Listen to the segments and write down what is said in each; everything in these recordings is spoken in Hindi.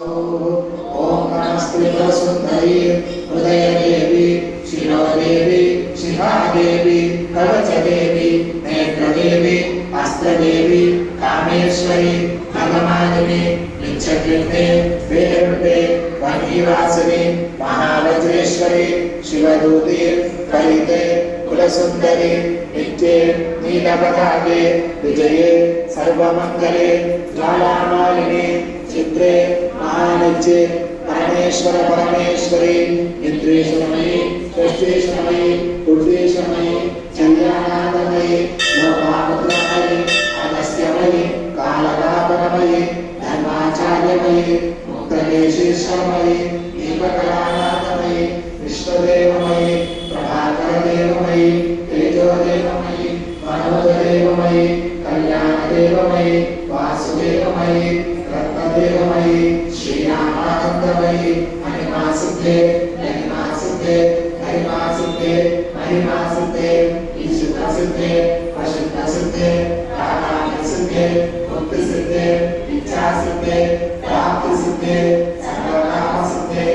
ओम नमस्ते सुंदरी हृदय देवी शिरो देवी शिखा देवी कवच देवी नेत्र देवी अस्त्र देवी कामेश्वरी भगमालिनी नित्यकृते वेरुटे वन्यवासिनी महावज्रेश्वरी शिवदूते कलिते कुलसुंदरी नित्ये नीलपताके विजये सर्वमंगले ज्वालामालिनी चित्रे महानित्ये परमेश्वर परमेश्वरी इंद्रेशमयी षष्ठेशमयी बुद्धेशमयी कल्याणादमयी लोकापुत्रमयी अगस्त्यमयी कालकापरमयी धर्माचार्यमयी मुक्तदेशेश्वरमयी दीपकलानाथमयी विश्वदेवमयी प्रभाकरदेवमयी तेजोदेवमयी मनोजदेवमयी कल्याणदेवमयी वासुदेवमयी रत्नदेवमयी श्रीरामानंदमयी महिमासिद्धे महिमासिद्धे महिमासिद्धे महिमासिद्धे ईशुतसिद्धे प्रसिद्धसिद्धे कामासिद्धे मुक्तिसिद्धे इच्छासिद्धे प्राप्तिसिद्धे सर्वकामसिद्धे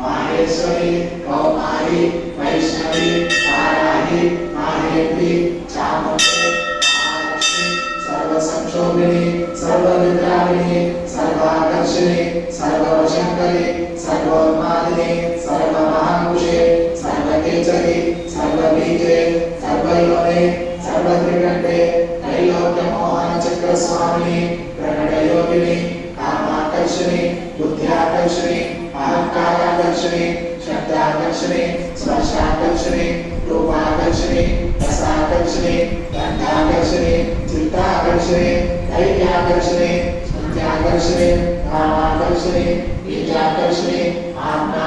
माहेश्वरी कौमारी वैष्णवी वाराही माहेत्री चामुंडे महालक्ष्मी सर्वसंशोभिनी सर्वविद्राविणी सर्वाकर्षिणी सर्ववशंकरी सर्वोन्मादिनी सर्वमहापुषे सर्वकेचरी सर्वबीजे सर्वयोने सर्वत्रिकण्ठे त्रैलोक्यमोहनचक्रस्वामिनी प्रणडयोगिनी कामाकर्षिणी बुद्ध्याकर्षिणी अहंकाराकर्षिणी शब्दाकर्षिणी स्पर्शाकर्षिणी रूपाकर्षिणी रसाकर्षिणी गंधाकर्षिणी चित्ताकर्षिणी धैर्याकर्षिणी स्मृत्याकर्षिणी कामाकर्षिणी बीजाकर्षिणी आत्मा